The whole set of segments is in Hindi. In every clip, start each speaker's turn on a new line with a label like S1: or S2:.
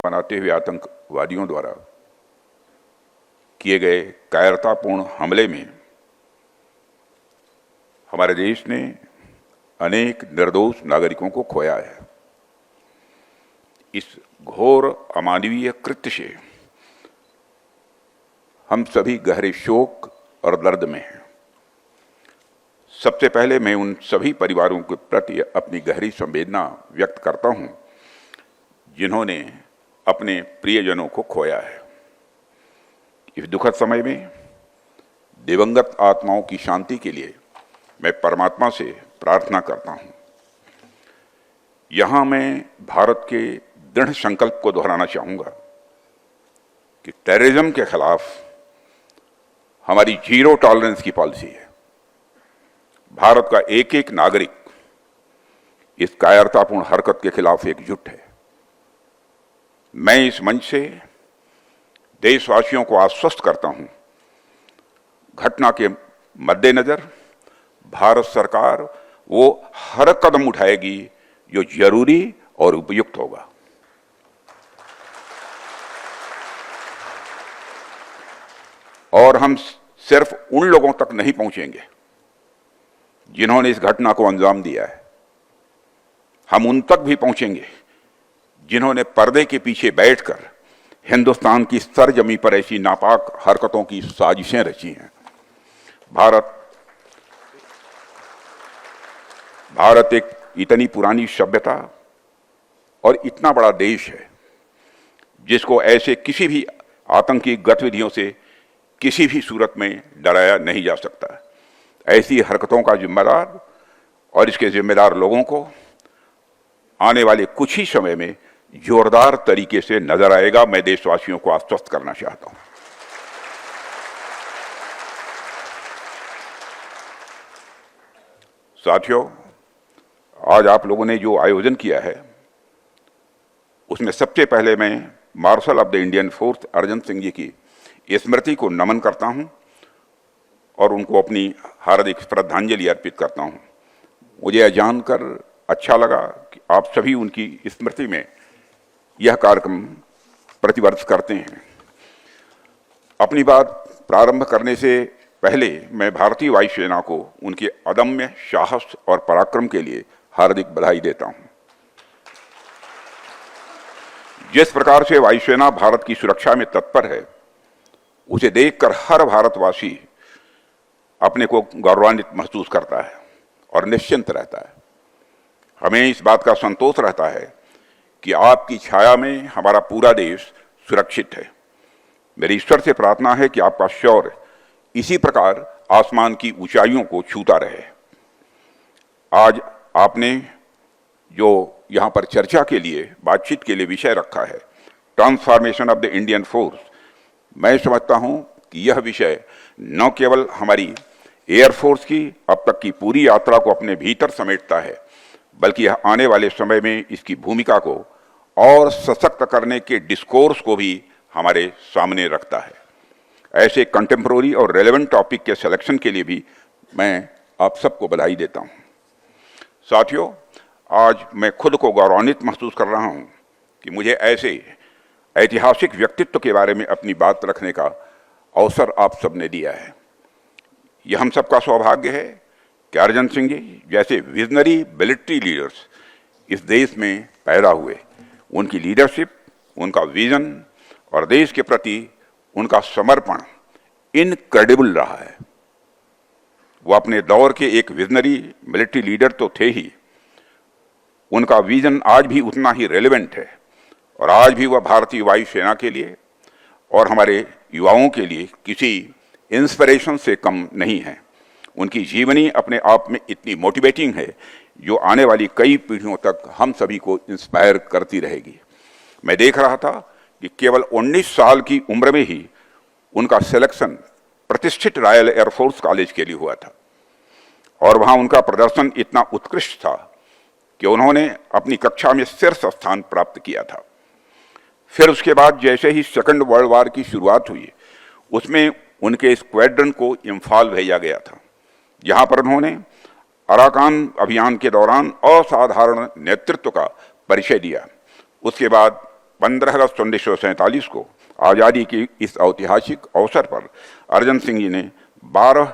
S1: बनाते हुए आतंकवादियों द्वारा किए गए कायरतापूर्ण हमले में हमारे देश ने अनेक निर्दोष नागरिकों को खोया है। इस घोर अमानवीय कृत्य से हम सभी गहरे शोक और दर्द में हैं। सबसे पहले मैं उन सभी परिवारों के प्रति अपनी गहरी संवेदना व्यक्त करता हूं जिन्होंने अपने प्रियजनों को खोया है। इस दुखद समय में दिवंगत आत्माओं की शांति के लिए मैं परमात्मा से प्रार्थना करता हूं। यहां मैं भारत के दृढ़ संकल्प को दोहराना चाहूंगा कि टेररिज्म के खिलाफ हमारी जीरो टॉलरेंस की पॉलिसी है। भारत का एक एक नागरिक इस कायरतापूर्ण हरकत के खिलाफ एकजुट है। मैं इस मंच से देशवासियों को आश्वस्त करता हूं, घटना के मद्देनजर भारत सरकार वो हर कदम उठाएगी जो जरूरी और उपयुक्त होगा। और हम सिर्फ उन लोगों तक नहीं पहुंचेंगे जिन्होंने इस घटना को अंजाम दिया है, हम उन तक भी पहुंचेंगे जिन्होंने पर्दे के पीछे बैठकर हिंदुस्तान की सरजमी पर ऐसी नापाक हरकतों की साजिशें रची हैं। भारत एक इतनी पुरानी सभ्यता और इतना बड़ा देश है जिसको ऐसे किसी भी आतंकी गतिविधियों से किसी भी सूरत में डराया नहीं जा सकता। ऐसी हरकतों का जिम्मेदार और इसके जिम्मेदार लोगों को आने वाले कुछ ही समय में जोरदार तरीके से नजर आएगा। मैं देशवासियों को आश्वस्त करना चाहता हूं। साथियों, आज आप लोगों ने जो आयोजन किया है उसमें सबसे पहले मैं marshal of the Indian force Arjan Singh ji की स्मृति को नमन करता हूं और उनको अपनी हार्दिक श्रद्धांजलि अर्पित करता हूं। मुझे यह जानकर अच्छा लगा कि आप सभी उनकी स्मृति में यह कार्यक्रम प्रतिवर्ष करते हैं। अपनी बात प्रारंभ करने से पहले मैं भारतीय वायुसेना को उनके अदम्य साहस और पराक्रम के लिए हार्दिक बधाई देता हूं। जिस प्रकार से वायुसेना भारत की सुरक्षा में तत्पर है, उसे देखकर हर भारतवासी अपने को गौरवान्वित महसूस करता है और निश्चिंत रहता है। हमें इस बात का संतोष रहता है कि आपकी छाया में हमारा पूरा देश सुरक्षित है। मेरी ईश्वर से प्रार्थना है कि आपका शौर्य इसी प्रकार आसमान की ऊंचाइयों को छूता रहे। आज आपने जो यहाँ पर चर्चा के लिए, बातचीत के लिए विषय रखा है, transformation of the Indian force, मैं समझता हूं कि यह विषय न केवल हमारी एयरफोर्स की अब तक की पूरी यात्रा को अपने भीतर समेटता है, बल्कि यह आने वाले समय में इसकी भूमिका को और सशक्त करने के डिस्कोर्स को भी हमारे सामने रखता है। ऐसे कंटेम्प्रोरी और रेलेवेंट टॉपिक के सिलेक्शन के लिए भी मैं आप सबको बधाई देता हूं। साथियों, आज मैं खुद को गौरवान्वित महसूस कर रहा हूं कि मुझे ऐसे ऐतिहासिक व्यक्तित्व के बारे में अपनी बात रखने का अवसर आप सबने दिया है। यह हम सबका सौभाग्य है कि अर्जन सिंह जी जैसे विजनरी मिलिट्री लीडर्स इस देश में पैदा हुए। उनकी लीडरशिप, उनका विजन और देश के प्रति उनका समर्पण इनक्रेडिबल रहा है। वो अपने दौर के एक विजनरी मिलिट्री लीडर तो थे ही, उनका विजन आज भी उतना ही रेलेवेंट है और आज भी वह भारतीय वायुसेना के लिए और हमारे युवाओं के लिए किसी इंस्पिरेशन से कम नहीं है। उनकी जीवनी अपने आप में इतनी मोटिवेटिंग है जो आने वाली कई पीढ़ियों तक हम सभी को इंस्पायर करती रहेगी। मैं देख रहा था कि केवल 19 साल की उम्र में ही उनका सिलेक्शन प्रतिष्ठित रॉयल एयरफोर्स कॉलेज के लिए हुआ था और वहां उनका प्रदर्शन इतना उत्कृष्ट था कि उन्होंने अपनी कक्षा में शीर्ष स्थान प्राप्त किया था। फिर उसके बाद जैसे ही सेकंड वर्ल्ड वॉर की शुरुआत हुई, उसमें उनके स्क्वाड्रन को इम्फाल भेजा गया था, जहां पर उन्होंने अराकान अभियान के दौरान असाधारण नेतृत्व का परिचय दिया। उसके बाद 15 अगस्त 1947 को आज़ादी की इस ऐतिहासिक अवसर पर अर्जन सिंह जी ने 12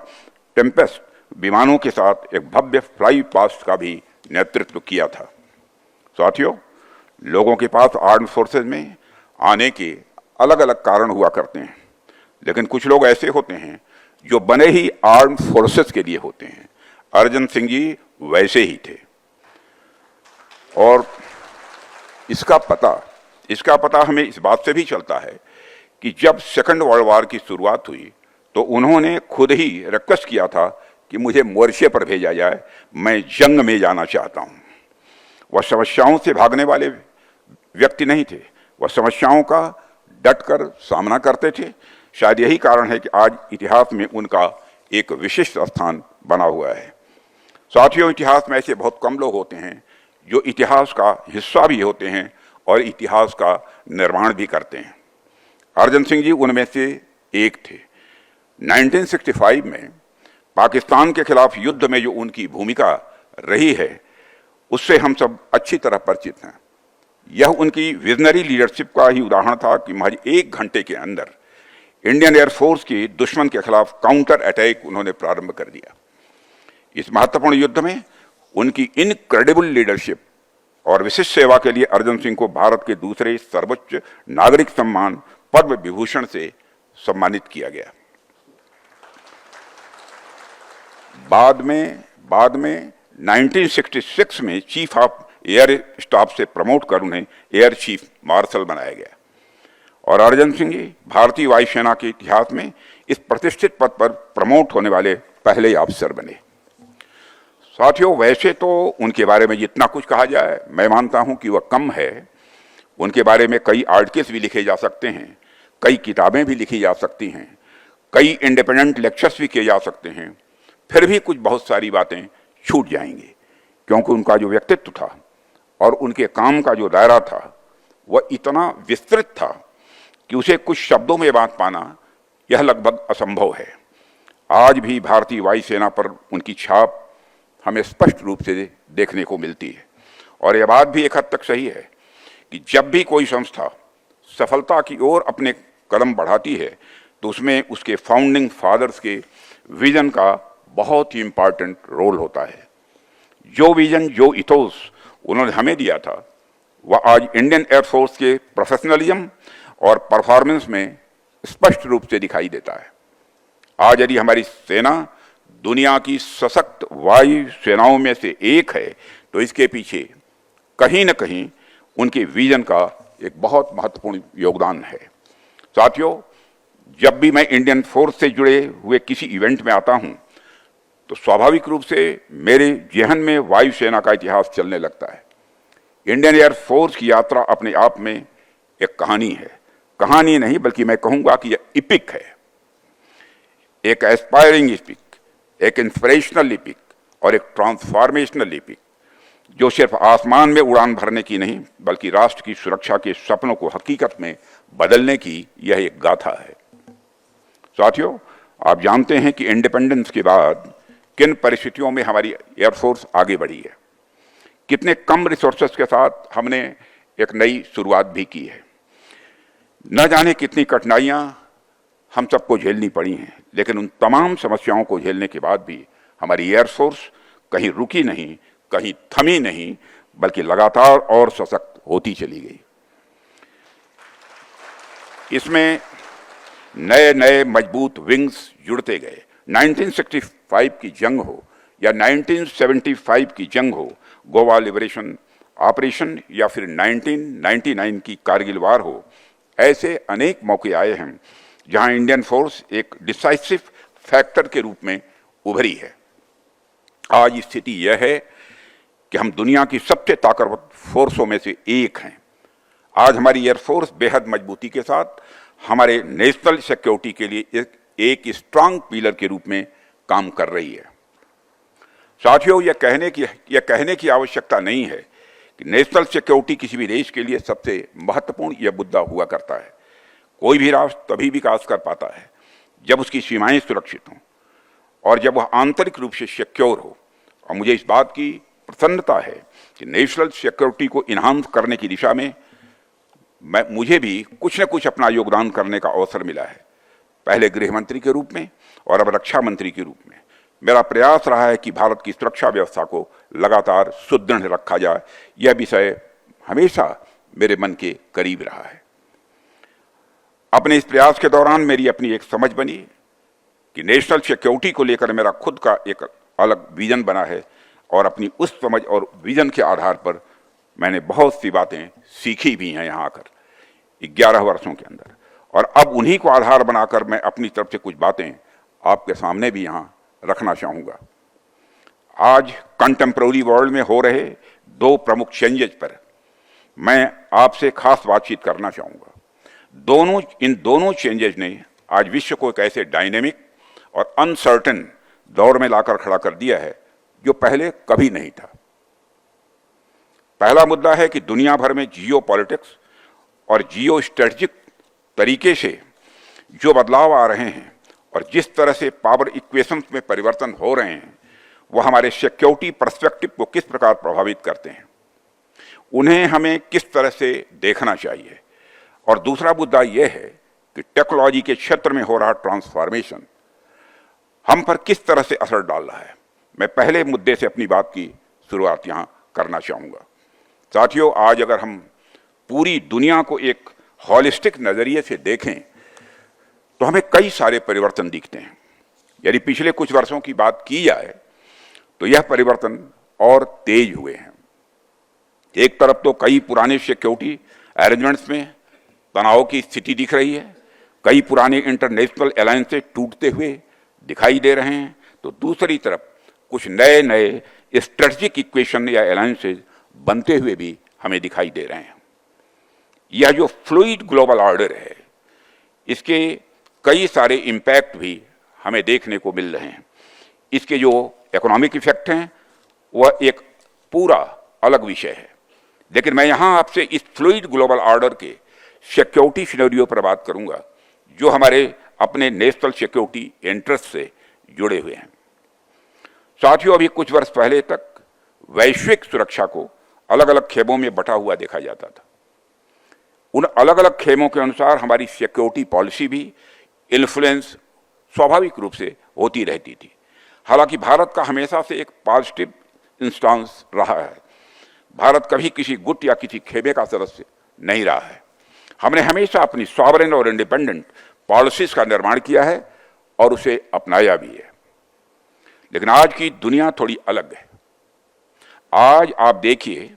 S1: टेम्पेस्ट विमानों के साथ एक भव्य फ्लाई पास्ट का भी नेतृत्व किया था। साथियों, लोगों के पास आर्म्ड फोर्सेज में आने के अलग अलग कारण हुआ करते हैं, लेकिन कुछ लोग ऐसे होते हैं जो बने ही आर्म्ड फोर्सेज के लिए होते हैं। अर्जन सिंह जी वैसे ही थे। और इसका पता हमें इस बात से भी चलता है कि जब सेकंड वर्ल्ड वॉर की शुरुआत हुई तो उन्होंने खुद ही रिक्वेस्ट किया था कि मुझे मोर्चे पर भेजा जाए, मैं जंग में जाना चाहता हूं। वह समस्याओं से भागने वाले व्यक्ति नहीं थे, वह समस्याओं का डटकर सामना करते थे। शायद यही कारण है कि आज इतिहास में उनका एक विशिष्ट स्थान बना हुआ है। साथियों, इतिहास में ऐसे बहुत कम लोग होते हैं जो इतिहास का हिस्सा भी होते हैं और इतिहास का निर्माण भी करते हैं। अर्जन सिंह जी उनमें से एक थे। 1965 में पाकिस्तान के खिलाफ युद्ध में जो उनकी भूमिका रही है उससे हम सब अच्छी तरह परिचित हैं। यह उनकी विजनरी लीडरशिप का ही उदाहरण था कि महज 1 घंटे के अंदर इंडियन एयरफोर्स की दुश्मन के खिलाफ काउंटर अटैक उन्होंने प्रारंभ कर दिया। इस महत्वपूर्ण युद्ध में उनकी इनक्रेडिबल लीडरशिप और विशिष्ट सेवा के लिए अर्जन सिंह को भारत के दूसरे सर्वोच्च नागरिक सम्मान पद्म विभूषण से सम्मानित किया गया। बाद में 1966 में चीफ ऑफ एयर स्टाफ से प्रमोट कर उन्हें एयर चीफ मार्शल बनाया गया और अर्जन सिंह जी भारतीय वायुसेना के इतिहास में इस प्रतिष्ठित पद पर प्रमोट होने वाले पहले अफसर बने। साथियों, वैसे तो उनके बारे में जितना कुछ कहा जाए मैं मानता हूं कि वह कम है। उनके बारे में कई आर्टिकल्स भी लिखे जा सकते हैं, कई किताबें भी लिखी जा सकती हैं, कई इंडिपेंडेंट लेक्चर्स भी किए जा सकते हैं, फिर भी कुछ बहुत सारी बातें छूट जाएंगी क्योंकि उनका जो व्यक्तित्व था और उनके काम का जो दायरा था वह इतना विस्तृत था कि उसे कुछ शब्दों में बात पाना यह लगभग असंभव है। आज भी भारतीय वायुसेना पर उनकी छाप हमें स्पष्ट रूप से देखने को मिलती है और यह बात भी एक हद तक सही है कि जब भी कोई संस्था सफलता की ओर अपने कदम बढ़ाती है तो उसमें उसके फाउंडिंग फादर्स के विजन का बहुत ही इम्पॉर्टेंट रोल होता है। जो विजन, जो इथोस उन्होंने हमें दिया था वह आज इंडियन एयरफोर्स के प्रोफेशनलिज्म और परफॉर्मेंस में स्पष्ट रूप से दिखाई देता है। आज यदि हमारी सेना दुनिया की सशक्त वायु सेनाओं में से एक है तो इसके पीछे कहीं न कहीं उनके विजन का एक बहुत महत्वपूर्ण योगदान है। साथियों, जब भी मैं इंडियन फोर्स से जुड़े हुए किसी इवेंट में आता हूं तो स्वाभाविक रूप से मेरे जहन में वायुसेना का इतिहास चलने लगता है। इंडियन एयर फोर्स की यात्रा अपने आप में एक कहानी है। कहानी नहीं बल्कि मैं कहूंगा कि यह इपिक है, एक एस्पायरिंग इपिक, एक इंस्पिरेशनल इपिक और एक ट्रांसफॉर्मेशनल इपिक जो सिर्फ आसमान में उड़ान भरने की नहीं बल्कि राष्ट्र की सुरक्षा के सपनों को हकीकत में बदलने की यह एक गाथा है। साथियों, आप जानते हैं कि इंडिपेंडेंस के बाद किन परिस्थितियों में हमारी एयरफोर्स आगे बढ़ी है। कितने कम रिसोर्सेस के साथ हमने एक नई शुरुआत भी की है। न जाने कितनी कठिनाइयां हम सबको झेलनी पड़ी हैं, लेकिन उन तमाम समस्याओं को झेलने के बाद भी हमारी एयरफोर्स कहीं रुकी नहीं, कहीं थमी नहीं, बल्कि लगातार और सशक्त होती चली गई। इसमें नए नए मजबूत विंग्स जुड़ते गए। 1965 की जंग हो या 1975 की जंग हो, गोवा लिबरेशन ऑपरेशन या फिर 1999 की कारगिल वार हो, ऐसे अनेक मौके आए हैं जहां इंडियन फोर्स एक डिसाइसिव फैक्टर के रूप में उभरी है। आज स्थिति यह है कि हम दुनिया की सबसे ताकतवर फोर्सों में से एक हैं। आज हमारी एयरफोर्स बेहद मजबूती के साथ हमारे नेशनल सिक्योरिटी के लिए एक स्ट्रांग पिलर के रूप में काम कर रही है। साथियों, यह कहने की आवश्यकता नहीं है कि नेशनल सिक्योरिटी किसी भी देश के लिए सबसे महत्वपूर्ण यह मुद्दा हुआ करता है। कोई भी राष्ट्र तभी विकास कर पाता है जब उसकी सीमाएं सुरक्षित हों और जब वह आंतरिक रूप से सिक्योर हो। और मुझे इस बात की प्रसन्नता है कि नेशनल सिक्योरिटी को इन्हांस करने की दिशा में मुझे भी कुछ न कुछ अपना योगदान करने का अवसर मिला है, पहले गृह मंत्री के रूप में और अब रक्षा मंत्री के रूप में। मेरा प्रयास रहा है कि भारत की सुरक्षा व्यवस्था को लगातार सुदृढ़ रखा जाए। यह विषय हमेशा मेरे मन के करीब रहा है। अपने इस प्रयास के दौरान मेरी अपनी एक समझ बनी कि नेशनल सिक्योरिटी को लेकर मेरा खुद का एक अलग विजन बना है, और अपनी उस समझ और विजन के आधार पर मैंने बहुत सी बातें सीखी भी हैं यहाँ आकर 11 वर्षों के अंदर, और अब उन्हीं को आधार बनाकर मैं अपनी तरफ से कुछ बातें आपके सामने भी यहाँ रखना चाहूँगा। आज कंटेम्प्रेरी वर्ल्ड में हो रहे दो प्रमुख चेंजेज पर मैं आपसे खास बातचीत करना चाहूँगा। इन दोनों चेंजेज ने आज विश्व को एक ऐसे डायनेमिक और अनसर्टेन दौर में लाकर खड़ा कर दिया है जो पहले कभी नहीं था। पहला मुद्दा है कि दुनिया भर में जियो पॉलिटिक्स और जियो स्ट्रेटजिक तरीके से जो बदलाव आ रहे हैं और जिस तरह से पावर इक्वेशंस में परिवर्तन हो रहे हैं, वो हमारे सिक्योरिटी पर्सपेक्टिव को किस प्रकार प्रभावित करते हैं, उन्हें हमें किस तरह से देखना चाहिए। और दूसरा मुद्दा यह है कि टेक्नोलॉजी के क्षेत्र में हो रहा ट्रांसफॉर्मेशन हम पर किस तरह से असर डाल रहा है। मैं पहले मुद्दे से अपनी बात की शुरुआत यहाँ करना चाहूँगा। साथियों, आज अगर हम पूरी दुनिया को एक हॉलिस्टिक नज़रिए से देखें तो हमें कई सारे परिवर्तन दिखते हैं। यदि पिछले कुछ वर्षों की बात की जाए तो यह परिवर्तन और तेज हुए हैं। एक तरफ तो कई पुराने सिक्योरिटी अरेंजमेंट्स में तनाव की स्थिति दिख रही है, कई पुराने इंटरनेशनल अलायंसेस टूटते हुए दिखाई दे रहे हैं, तो दूसरी तरफ कुछ नए नए स्ट्रेटजिक इक्वेशन या अलायंसेस बनते हुए भी हमें दिखाई दे रहे हैं। यह जो फ्लूइड ग्लोबल ऑर्डर है, इसके कई सारे इम्पैक्ट भी हमें देखने को मिल रहे हैं। इसके जो इकोनॉमिक इफेक्ट हैं वह एक पूरा अलग विषय है, लेकिन मैं यहाँ आपसे इस फ्लूइड ग्लोबल ऑर्डर के सिक्योरिटी सिनेरियो पर बात करूँगा जो हमारे अपने नेशनल सिक्योरिटी इंटरेस्ट से जुड़े हुए हैं। साथियों, अभी कुछ वर्ष पहले तक वैश्विक सुरक्षा को अलग अलग खेमों में बटा हुआ देखा जाता था। उन अलग अलग खेमों के अनुसार हमारी सिक्योरिटी पॉलिसी भी इन्फ्लुएंस स्वाभाविक रूप से होती रहती थी। हालांकि भारत का हमेशा से एक पॉजिटिव इंस्टांस रहा है। भारत कभी किसी गुट या किसी खेमे का सदस्य नहीं रहा है। हमने हमेशा अपनी सॉवरेन और इंडिपेंडेंट पॉलिसीज का निर्माण किया है और उसे अपनाया भी है। लेकिन आज की दुनिया थोड़ी अलग है। आज आप देखिए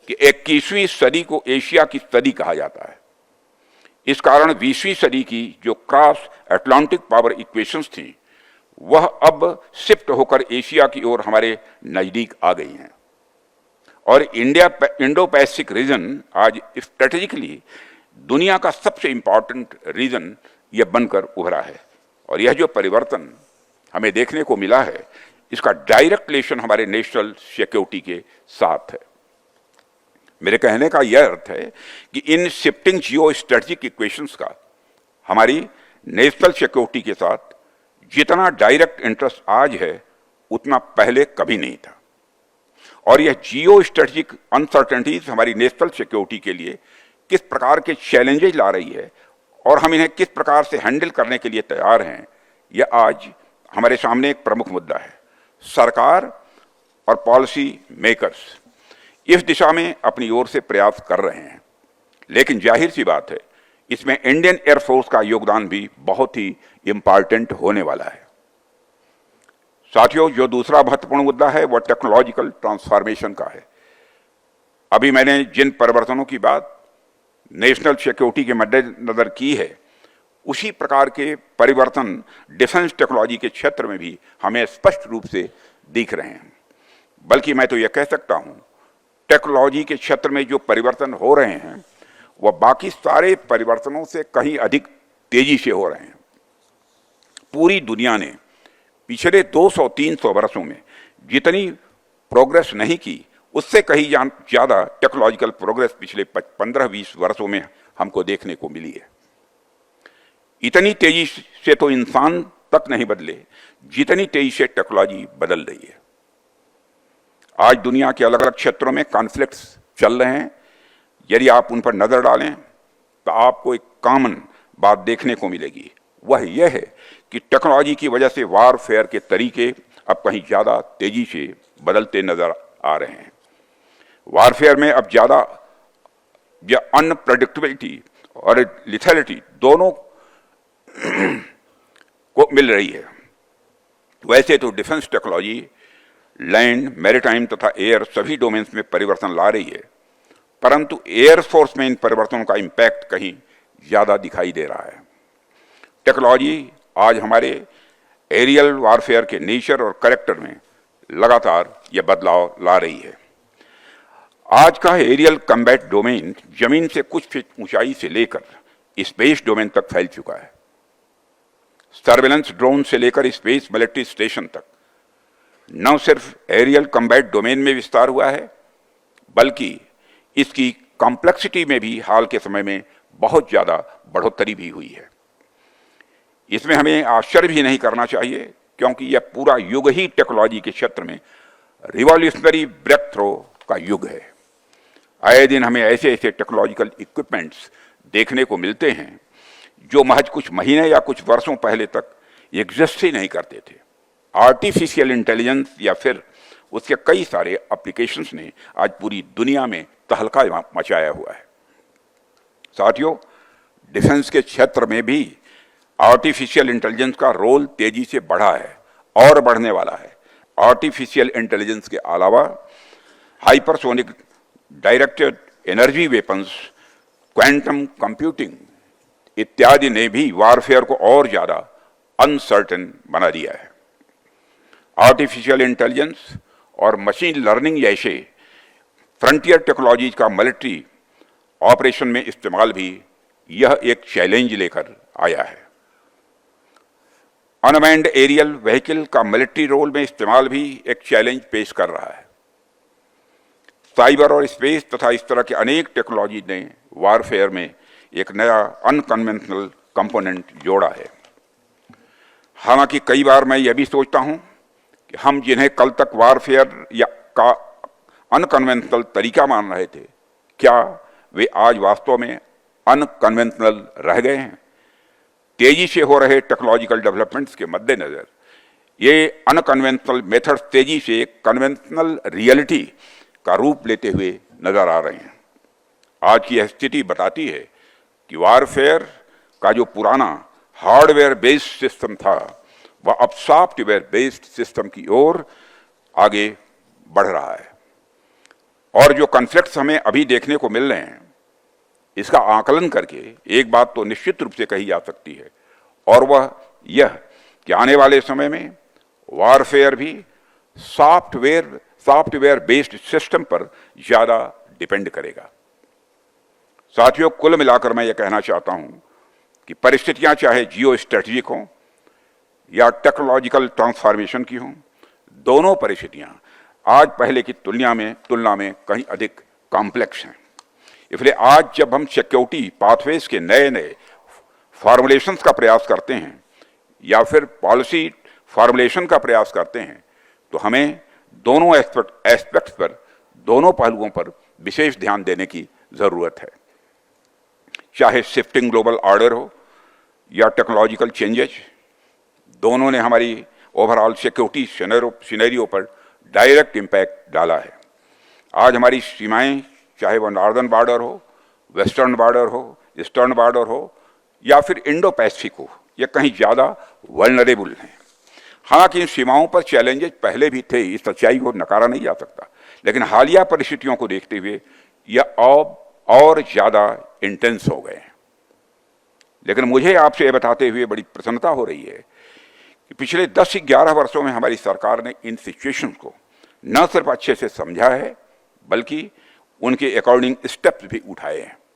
S1: कि 21वीं सदी को एशिया की सदी कहा जाता है। इस कारण 20वीं सदी की जो क्रॉस अटलांटिक पावर इक्वेशंस थी वह अब शिफ्ट होकर एशिया की ओर हमारे नजदीक आ गई हैं, और इंडो पैसिफिक रीजन आज स्ट्रेटेजिकली दुनिया का सबसे इंपॉर्टेंट रीजन यह बनकर उभरा है। और यह जो परिवर्तन हमें देखने को मिला है, इसका डायरेक्ट रिलेशन हमारे नेशनल सिक्योरिटी के साथ है। मेरे कहने का यह अर्थ है कि in shifting Jio strategic equations का हमारी नेशनल सिक्योरिटी के साथ जितना डायरेक्ट इंटरेस्ट आज है उतना पहले कभी नहीं था। और यह जियो स्ट्रेटजिक अनसर्टेनिटीज हमारी नेशनल सिक्योरिटी के लिए किस प्रकार के चैलेंजेस ला रही है और हम इन्हें किस प्रकार से हैंडल करने के लिए तैयार हैं, यह आज हमारे सामने एक प्रमुख मुद्दा है। सरकार और पॉलिसी मेकर्स इस दिशा में अपनी ओर से प्रयास कर रहे हैं, लेकिन जाहिर सी बात है इसमें इंडियन एयरफोर्स का योगदान भी बहुत ही इंपॉर्टेंट होने वाला है। साथियों, जो दूसरा महत्वपूर्ण मुद्दा है वह टेक्नोलॉजिकल ट्रांसफॉर्मेशन का है। अभी मैंने जिन परिवर्तनों की बात नेशनल सिक्योरिटी के मद्देनजर की है, उसी प्रकार के परिवर्तन डिफेंस टेक्नोलॉजी के क्षेत्र में भी हमें स्पष्ट रूप से दिख रहे हैं। बल्कि मैं तो यह कह सकता हूं, टेक्नोलॉजी के क्षेत्र में जो परिवर्तन हो रहे हैं वह बाकी सारे परिवर्तनों से कहीं अधिक तेजी से हो रहे हैं। पूरी दुनिया ने पिछले 200-300 वर्षों में जितनी प्रोग्रेस नहीं की, उससे कहीं ज़्यादा टेक्नोलॉजिकल प्रोग्रेस पिछले 15-20 वर्षों में हमको देखने को मिली है। इतनी तेजी से तो इंसान तक नहीं बदले जितनी तेजी से टेक्नोलॉजी बदल रही है। आज दुनिया के अलग अलग क्षेत्रों में कॉन्फ्लिक्ट्स चल रहे हैं। यदि आप उन पर नजर डालें तो आपको एक कॉमन बात देखने को मिलेगी। वह यह है कि टेक्नोलॉजी की वजह से वारफेयर के तरीके अब कहीं ज़्यादा तेजी से बदलते नजर आ रहे हैं। वारफेयर में अब ज़्यादा या अनप्रेडिक्टेबिलिटी और लिथैलिटी दोनों को मिल रही है। वैसे तो डिफेंस टेक्नोलॉजी लैंड, मैरीटाइम तथा एयर सभी डोमेन्स में परिवर्तन ला रही है, परंतु एयरफोर्स में इन परिवर्तनों का इम्पैक्ट कहीं ज़्यादा दिखाई दे रहा है। टेक्नोलॉजी आज हमारे एरियल वारफेयर के नेचर और कैरेक्टर में लगातार यह बदलाव ला रही है। आज का एरियल कम्बैट डोमेन जमीन से कुछ फीट ऊंचाई से लेकर स्पेस डोमेन तक फैल चुका है। सर्वेलेंस ड्रोन से लेकर स्पेस मिलिट्री स्टेशन तक न सिर्फ एरियल कम्बैट डोमेन में विस्तार हुआ है, बल्कि इसकी कॉम्प्लेक्सिटी में भी हाल के समय में बहुत ज़्यादा बढ़ोतरी भी हुई है। इसमें हमें आश्चर्य भी नहीं करना चाहिए, क्योंकि यह पूरा युग ही टेक्नोलॉजी के क्षेत्र में रिवॉल्यूशनरी ब्रेक थ्रो का युग है। आए दिन हमें ऐसे ऐसे टेक्नोलॉजिकल इक्विपमेंट्स देखने को मिलते हैं जो महज कुछ महीने या कुछ वर्षों पहले तक एग्जिस्ट ही नहीं करते थे। आर्टिफिशियल इंटेलिजेंस या फिर उसके कई सारे एप्लीकेशंस ने आज पूरी दुनिया में तहलका मचाया हुआ है। साथियों, डिफेंस के क्षेत्र में भी आर्टिफिशियल इंटेलिजेंस का रोल तेजी से बढ़ा है और बढ़ने वाला है। आर्टिफिशियल इंटेलिजेंस के अलावा hypersonic directed energy weapons, quantum computing इत्यादि ने भी वारफेयर को और ज्यादा अनसर्टेन बना दिया है। आर्टिफिशियल इंटेलिजेंस और मशीन लर्निंग जैसे फ्रंटियर टेक्नोलॉजीज का मिलिट्री ऑपरेशन में इस्तेमाल भी यह एक चैलेंज लेकर आया है। अनमैन्ड एरियल व्हीकल का मिलिट्री रोल में इस्तेमाल भी एक चैलेंज पेश कर रहा है। साइबर और स्पेस तथा इस तरह की अनेक टेक्नोलॉजी ने वारफेयर में एक नया अनकन्वेंशनल कंपोनेंट जोड़ा है। हालांकि कई बार मैं यह भी सोचता हूं कि हम जिन्हें कल तक वारफेयर या का अनकन्वेंशनल तरीका मान रहे थे, क्या वे आज वास्तव में अनकन्वेंशनल रह गए हैं? तेजी से हो रहे टेक्नोलॉजिकल डेवलपमेंट्स के मद्देनजर ये अनकन्वेंशनल मेथड्स तेजी से कन्वेंशनल रियलिटी का रूप लेते हुए नजर आ रहे हैं। आज की यह स्थिति बताती है कि वारफेयर का जो पुराना हार्डवेयर बेस्ड सिस्टम था, वह अब सॉफ्टवेयर बेस्ड सिस्टम की ओर आगे बढ़ रहा है। और जो कॉन्फ्लिक्ट्स हमें अभी देखने को मिल रहे हैं, इसका आकलन करके एक बात तो निश्चित रूप से कही जा सकती है, और वह यह कि आने वाले समय में वारफेयर भी सॉफ्टवेयर बेस्ड सिस्टम पर ज्यादा डिपेंड करेगा। साथियों, कुल मिलाकर मैं यह कहना चाहता हूं कि परिस्थितियां चाहे जियो स्ट्रेटेजिक हों या टेक्नोलॉजिकल ट्रांसफॉर्मेशन की हों, दोनों परिस्थितियां आज पहले की तुलना में कहीं अधिक कॉम्प्लेक्स हैं। इसलिए आज जब हम सिक्योरिटी पाथवेज के नए नए फॉर्मुलेशंस का प्रयास करते हैं या फिर पॉलिसी फॉर्मुलेशन का प्रयास करते हैं, तो हमें दोनों एस्पेक्ट्स पर, दोनों पहलुओं पर विशेष ध्यान देने की जरूरत है। चाहे शिफ्टिंग ग्लोबल ऑर्डर हो या टेक्नोलॉजिकल चेंजेस, दोनों ने हमारी ओवरऑल सिक्योरिटी सिनेरियो पर डायरेक्ट इम्पैक्ट डाला है। आज हमारी सीमाएं, चाहे वह नॉर्दर्न बॉर्डर हो, वेस्टर्न बॉर्डर हो, ईस्टर्न बॉर्डर हो या फिर इंडो पैसिफिक हो, ये कहीं ज़्यादा वल्नरेबल हैं। हालांकि इन सीमाओं पर चैलेंजेस पहले भी थे, इस सच्चाई को नकारा नहीं जा सकता, लेकिन हालिया परिस्थितियों को देखते हुए यह और ज़्यादा इंटेंस हो गए हैं। लेकिन मुझे आपसे यह बताते हुए बड़ी प्रसन्नता हो रही है कि पिछले 10-11 वर्षों में हमारी सरकार ने इन सिचुएशंस को न सिर्फ अच्छे से समझा है, बल्कि उनके अकॉर्डिंग स्टेप्स भी उठाए हैं।